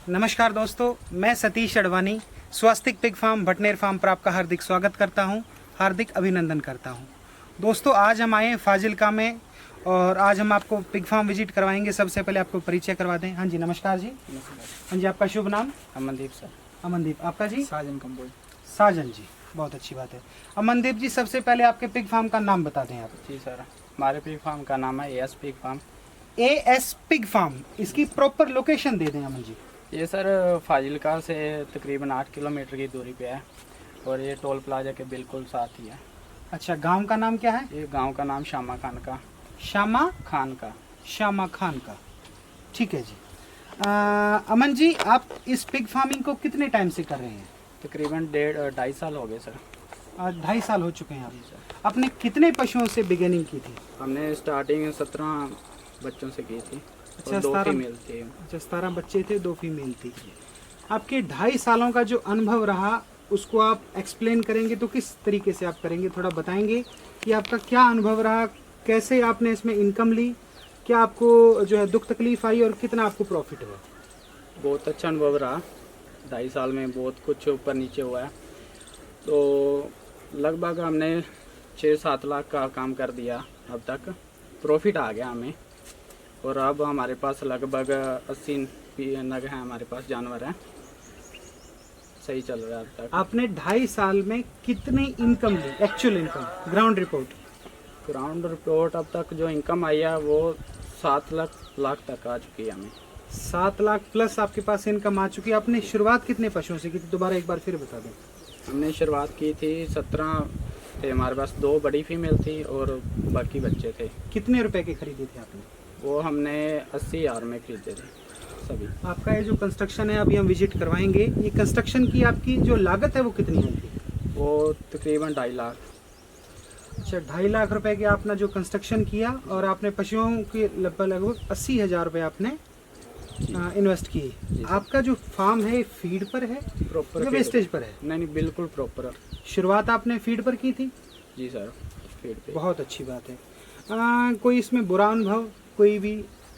नमस्कार दोस्तों, मैं सतीश अडवाणी स्वस्तिक पिग फार्म भटनेर फार्म पर आपका हार्दिक स्वागत करता हूं, हार्दिक अभिनंदन करता हूं। दोस्तों, आज हम आए हैं फाजिलका में और आज हम आपको पिग फार्म विजिट करवाएंगे। सबसे पहले आपको परिचय करवा दें। हाँ जी, नमस्कार जी। हाँ जी, आपका शुभ नाम? अमनदीप सर। अमनदीप। आपका जी? साजन कंबोज। साजन जी, बहुत अच्छी बात है। अमनदीप जी, सबसे पहले आपके पिग फार्म का नाम बता दें आप। जी सर, हमारे पिग फार्म का नाम है AS pig farm. AS pig farm, इसकी प्रॉपर लोकेशन दे दें अमन जी। ये सर फाजिलका से तकरीबन 8 किलोमीटर की दूरी पे है और ये टोल प्लाजा के बिल्कुल साथ ही है। अच्छा, गांव का नाम क्या है? ये गांव का नाम श्यामा खान का। श्यामा खान का। श्यामा खान का, ठीक है जी। अमन जी, आप इस पिग फार्मिंग को कितने टाइम से कर रहे हैं? तकरीबन 1.5 साल हो गए सर। 2.5 साल हो चुके हैं आप। जी सर। आपने कितने पशुओं से बिगिनिंग की थी? हमने स्टार्टिंग 17 बच्चों से की थी। अच्छा, और 2 17 फीमेल थी। अच्छा, 17 बच्चे थे, 2 फीमेल थी। आपके 2.5 सालों का जो अनुभव रहा उसको आप एक्सप्लेन करेंगे तो किस तरीके से आप करेंगे? थोड़ा बताएंगे कि आपका क्या अनुभव रहा, कैसे आपने इसमें इनकम ली, क्या आपको जो है दुख तकलीफ आई और कितना आपको प्रॉफिट हुआ? बहुत अच्छा अनुभव रहा। 2.5 साल में बहुत कुछ ऊपर नीचे हुआ है। तो लगभग हमने 6-7 लाख का काम कर दिया। अब तक प्रॉफिट आ गया हमें और अब हमारे पास लगभग 80 नग हैं, हमारे पास जानवर हैं। सही चल रहा है अब तक। आपने 2.5 साल में कितनी इनकम ली, actual income, ground report? Ground report अब तक जो इनकम आई है वो 7 लाख तक आ चुकी है हमें। 7 लाख प्लस आपके पास इनकम आ चुकी है। आपने शुरुआत कितने पशुओं से की थी? दोबारा एक बार फिर बता दें। हमने शुरुआत की थी 17 थे हमारे पास, 2 बड़ी फीमेल थी और बाकी बच्चे थे। कितने रुपए के खरीदे थे आपने? वो हमने 80,000 में खरीदे थे सभी। आपका ये जो कंस्ट्रक्शन है, अभी हम विजिट करवाएंगे, ये कंस्ट्रक्शन की आपकी जो लागत है वो कितनी आई थी? वो तकरीबन 2.5 लाख। अच्छा, 2.5 लाख रुपए के आपने जो कंस्ट्रक्शन किया और आपने पशुओं के लगभग 80,000 रुपये आपने इन्वेस्ट किए। आपका जो फार्म है फीड पर है प्रॉपर या वेस्टेज पर है? नहीं, बिल्कुल प्रॉपर। शुरुआत आपने फीड पर की थी? जी सर, फीड पे। बहुत अच्छी बात है। कोई इसमें बुरा अनुभव कोई भी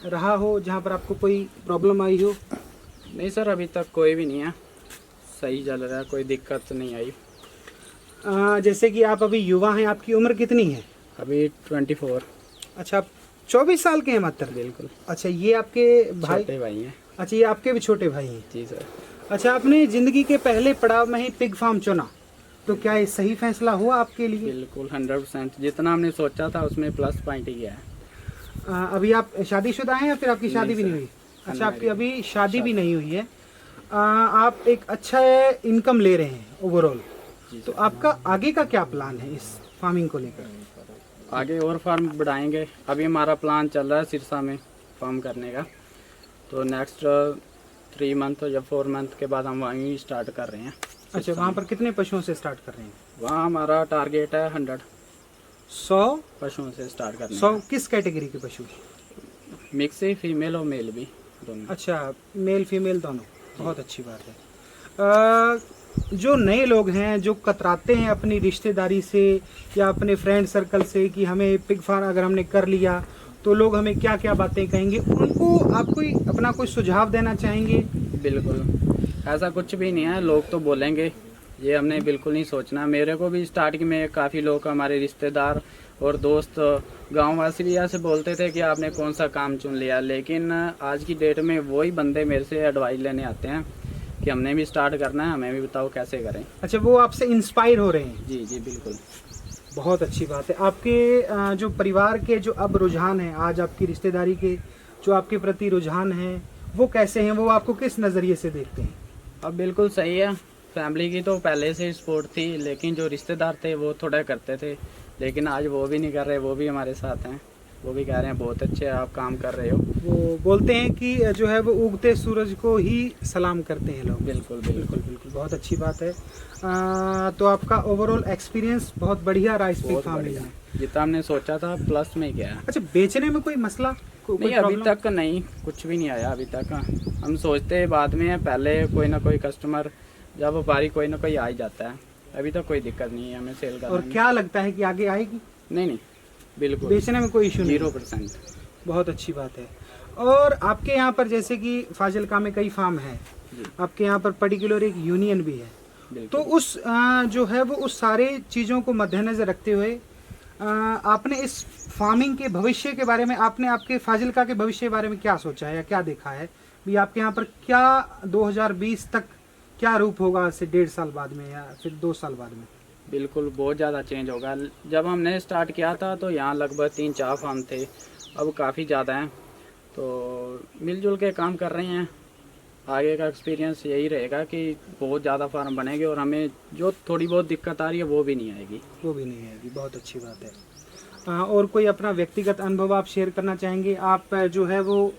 रहा हो जहाँ पर आपको कोई प्रॉब्लम आई हो? नहीं सर, अभी तक कोई भी नहीं है, सही चल रहा है, कोई दिक्कत नहीं आई। जैसे कि आप अभी युवा हैं, आपकी उम्र कितनी है? अभी 24। अच्छा, आप 24 साल के हैं मात्र? बिल्कुल। अच्छा, ये आपके भाई? छोटे भाई हैं। अच्छा, ये आपके भी छोटे भाई हैं? जी सर। अच्छा, आपने जिंदगी के पहले पड़ाव में ही पिग फार्म चुना, तो क्या ये सही फैसला हुआ आपके लिए? बिल्कुल 100%। जितना हमने सोचा था उसमें प्लस पॉइंट ही गया है। अभी आप शादीशुदा हैं या फिर आपकी शादी भी नहीं हुई? अच्छा, आपकी अभी शादी भी नहीं हुई है। आप एक अच्छा इनकम ले रहे हैं ओवरऑल, तो आपका आगे का क्या प्लान है इस फार्मिंग को लेकर? आगे और फार्म बढ़ाएंगे। अभी हमारा प्लान चल रहा है सिरसा में फार्म करने का, तो नेक्स्ट 3 मंथ या 4 मंथ के बाद हम वहीं स्टार्ट कर रहे हैं। अच्छा, वहाँ पर कितने पशुओं से स्टार्ट कर रहे हैं? वहाँ हमारा टारगेट है 100 पशुओं से स्टार्ट करने 100 किस कैटेगरी के पशु? मिक्स ही, फीमेल और मेल भी दोनों। अच्छा, मेल फीमेल दोनों, बहुत अच्छी बात है। जो नए लोग हैं जो कतराते हैं अपनी रिश्तेदारी से या अपने फ्रेंड सर्कल से कि हमें पिग फार्म अगर हमने कर लिया तो लोग हमें क्या क्या बातें कहेंगे, उनको आप कोई अपना कोई सुझाव देना चाहेंगे? बिल्कुल, ऐसा कुछ भी नहीं है। लोग तो बोलेंगे, ये हमने बिल्कुल नहीं सोचना। मेरे को भी स्टार्टिंग में काफ़ी लोग, हमारे रिश्तेदार और दोस्त, गांववासी भी ऐसे बोलते थे कि आपने कौन सा काम चुन लिया, लेकिन आज की डेट में वही बंदे मेरे से एडवाइस लेने आते हैं कि हमने भी स्टार्ट करना है, हमें भी बताओ कैसे करें। अच्छा, वो आपसे इंस्पायर हो रहे हैं? जी जी बिल्कुल। बहुत अच्छी बात है। आपके जो परिवार के जो अब रुझान हैं, आज आपकी रिश्तेदारी के जो आपके प्रति रुझान हैं, वो कैसे हैं? वो आपको किस नज़रिए से देखते हैं? अब बिल्कुल सही है। फैमिली की तो पहले से ही सपोर्ट थी, लेकिन जो रिश्तेदार थे वो थोड़ा करते थे, लेकिन आज वो भी नहीं कर रहे। वो भी हमारे साथ हैं, वो भी कह रहे हैं बहुत अच्छे आप काम कर रहे हो। वो बोलते हैं कि जो है वो उगते सूरज को ही सलाम करते हैं लोग। बिल्कुल बिल्कुल बिल्कुल, बहुत अच्छी बात है। तो आपका ओवरऑल एक्सपीरियंस बहुत बढ़िया रहा इस पिग फार्मिंग में? जितना हमने सोचा था प्लस में गया। अच्छा, बेचने में कोई मसला नहीं, अभी तक नहीं, कुछ भी नहीं आया अभी तक। हम सोचते बाद में है, पहले कोई ना कोई कस्टमर या व्यापारी कोई ना कोई आ ही जाता है। अभी तक कोई दिक्कत नहीं है हमें सेल करने और में। क्या लगता है कि आगे आएगी? नहीं, बिल्कुल बेचने में कोई इशू नहीं? 0%। बहुत अच्छी बात है। और आपके यहाँ पर जैसे कि फाजिलका में कई फार्म हैं, आपके यहाँ पर पर्टिकुलर एक यूनियन भी है। बिल्कुल। तो उस जो है वो उस सारे चीज़ों को मद्देनज़र रखते हुए आपने इस फार्मिंग के भविष्य के बारे में, आपने आपके फाजिलका के भविष्य के बारे में क्या सोचा है या क्या देखा है भी आपके यहाँ पर क्या 2020 तक क्या रूप होगा आज से 1.5 साल बाद में या फिर 2 साल बाद में? बिल्कुल बहुत ज़्यादा चेंज होगा। जब हमने स्टार्ट किया था तो यहाँ लगभग 3-4 फार्म थे, अब काफ़ी ज़्यादा हैं। तो मिलजुल के काम कर रहे हैं। आगे का एक्सपीरियंस यही रहेगा कि बहुत ज़्यादा फार्म बनेंगे और हमें जो थोड़ी बहुत दिक्कत आ रही है वो भी नहीं आएगी। वो भी नहीं आएगी, बहुत अच्छी बात है। और कोई अपना व्यक्तिगत अनुभव आप शेयर करना चाहेंगे? आप जो है वो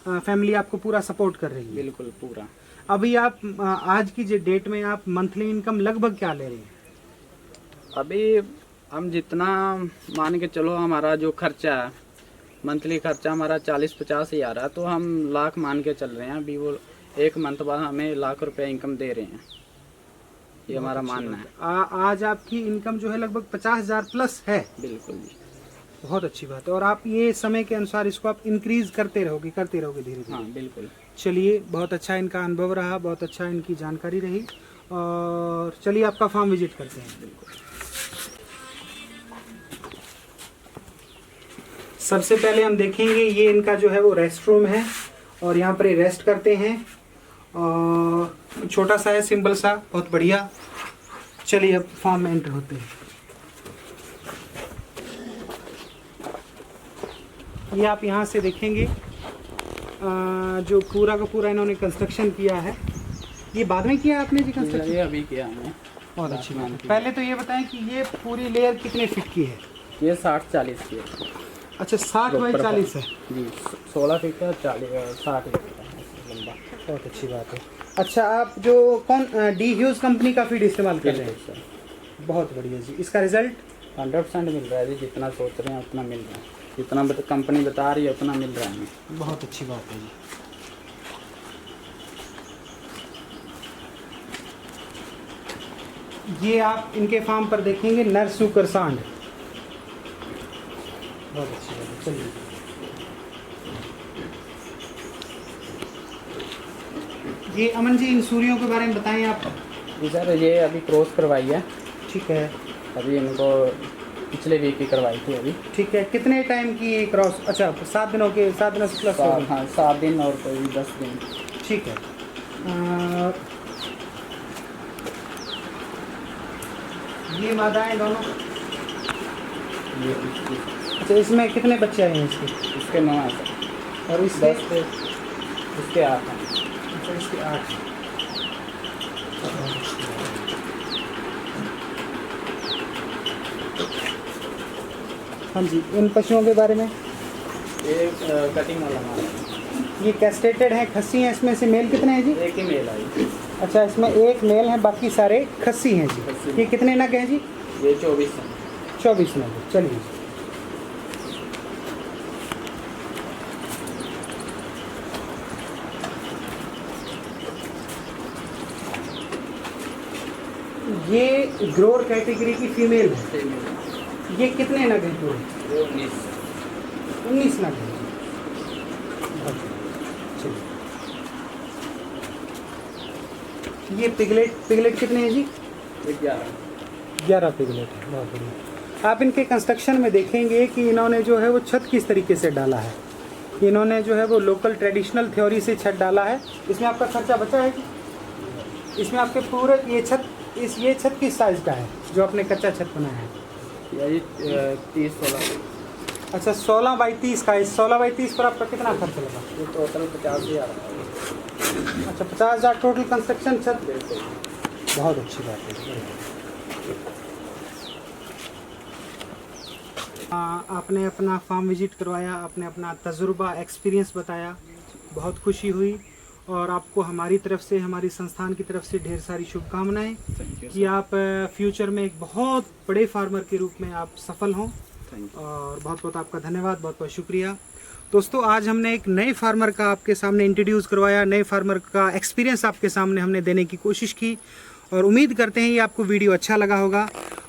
फैमिली आपको पूरा सपोर्ट कर रही है? बिल्कुल पूरा। अभी आप आज की जो डेट में आप मंथली इनकम लगभग क्या ले रहे हैं? अभी हम जितना मान के चलो, हमारा जो खर्चा है मंथली खर्चा हमारा 40-50 हज़ार है, तो हम लाख मान के चल रहे हैं। अभी वो एक मंथ बाद हमें लाख रुपए इनकम दे रहे हैं, ये हमारा मानना है। आज आपकी इनकम जो है लगभग 50,000 प्लस है। बिल्कुल जी, बहुत अच्छी बात है। और आप ये समय के अनुसार इसको आप इंक्रीज करते रहोगे धीरे धीरे? हाँ बिल्कुल। चलिए, बहुत अच्छा इनका अनुभव रहा, बहुत अच्छा इनकी जानकारी रही। और चलिए आपका फार्म विजिट करते हैं। बिल्कुल। सबसे पहले हम देखेंगे ये इनका जो है वो रेस्ट रूम है और यहाँ पर ये रेस्ट करते हैं। और छोटा सा है, सिंपल सा, बहुत बढ़िया। चलिए अब फार्म में एंटर होते हैं। ये आप यहाँ से देखेंगे जो पूरा का पूरा इन्होंने कंस्ट्रक्शन किया है। ये बाद में किया आपने जी कंस्ट्रक्शन? ये अभी किया हमने। बहुत अच्छी बात है। पहले तो ये बताएं कि ये पूरी लेयर कितने फीट की है? ये 60-40 की है। अच्छा, 60 बाई 40 है जी। 16 फीट का 60 फीट का लंबा। बहुत अच्छी बात है। अच्छा, आप जो कौन डी ह्यूज कंपनी का फीड इस्तेमाल कर रहे हैं? बहुत बढ़िया जी। इसका रिजल्ट 100% मिल रहा है जी। जितना सोच रहे हैं उतना मिल रहा है, जितना कंपनी बता रही है उतना मिल रहा है। बहुत अच्छी बात है जी। ये आप इनके फार्म पर देखेंगे नर सूकर सांड। बहुत अच्छी बात है। चलिए, ये अमन जी इन सूर्यों के बारे में बताएं आप। इधर ये अभी क्रॉस करवाई है। ठीक है। अभी इनको पिछले वीक की करवाई थी अभी। ठीक है। कितने टाइम की क्रॉस? अच्छा, 7 दिनों के, 7 दिनों से प्लस हो गए। हाँ, 7 दिन और कोई 10 दिन। ठीक है। ये मादाएं दोनों? ये अच्छा, इसमें कितने बच्चे आए हैं इसके? इसके 9 है सर। और इसके? 10 थे, इसके 8 हैं। अच्छा, इसके 8। हाँ जी, इन पशुओं के बारे में? ये कटिंग वाला माल है। ये कैस्ट्रेटेड है, खस्सी हैं। इसमें से मेल कितने हैं जी? एक ही मेल आई। अच्छा, इसमें एक मेल है, बाकी सारे खस्सी हैं जी। खस्सी। ये कितने नग हैं जी? ये 24 है। 24 नग। चलिए, ये ग्रोर कैटेगरी की फीमेल है। ये कितने नग हैं पूरे? ये 19। 19 नग हैं। चलिए, ये पिगलेट कितने हैं जी? 11 पिगलेट है। बहुत बढ़िया। आप इनके कंस्ट्रक्शन में देखेंगे कि इन्होंने जो है वो छत किस तरीके से डाला है। इन्होंने जो है वो लोकल ट्रेडिशनल थ्योरी से छत डाला है। इसमें आपका खर्चा बचा है कि इसमें आपके पूरे ये छत किस साइज़ का है जो आपने कच्चा छत बनाया है? यही 30-16। अच्छा, 16 बाई 30 का। इस 16 बाई 30 पर आपका कितना खर्च लगा? ये टोटल 50,000। अच्छा, 50,000 टोटल कंस्ट्रक्शन छत। बिल्कुल। बहुत अच्छी बात है। आपने अपना फार्म विजिट करवाया, आपने अपना तजुर्बा एक्सपीरियंस बताया, बहुत खुशी हुई। और आपको हमारी तरफ से, हमारी संस्थान की तरफ से ढेर सारी शुभकामनाएं कि आप फ्यूचर में एक बहुत बड़े फार्मर के रूप में आप सफल हों। और बहुत बहुत आपका धन्यवाद, बहुत बहुत शुक्रिया। दोस्तों, आज हमने एक नए फार्मर का आपके सामने इंट्रोड्यूस करवाया, नए फार्मर का एक्सपीरियंस आपके सामने हमने देने की कोशिश की। और उम्मीद करते हैं ये आपको वीडियो अच्छा लगा होगा।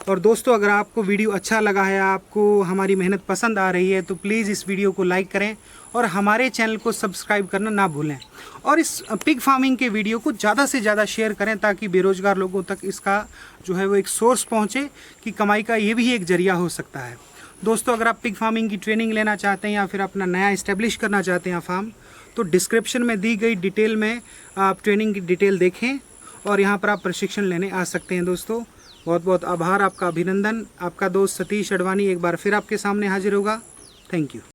और दोस्तों, अगर आपको वीडियो अच्छा लगा है, आपको हमारी मेहनत पसंद आ रही है, तो प्लीज़ इस वीडियो को लाइक करें और हमारे चैनल को सब्सक्राइब करना ना भूलें। और इस पिग फार्मिंग के वीडियो को ज़्यादा से ज़्यादा शेयर करें ताकि बेरोज़गार लोगों तक इसका जो है वो एक सोर्स पहुँचे कि कमाई का ये भी एक जरिया हो सकता है। दोस्तों, अगर आप पिग फार्मिंग की ट्रेनिंग लेना चाहते हैं या फिर अपना नया इस्टेब्लिश करना चाहते हैं फार्म, तो डिस्क्रिप्शन में दी गई डिटेल में आप ट्रेनिंग की डिटेल देखें और यहाँ पर आप प्रशिक्षण लेने आ सकते हैं। दोस्तों, बहुत बहुत आभार, आपका अभिनंदन। आपका दोस्त सतीश अडवाणी एक बार फिर आपके सामने हाजिर होगा। Thank you.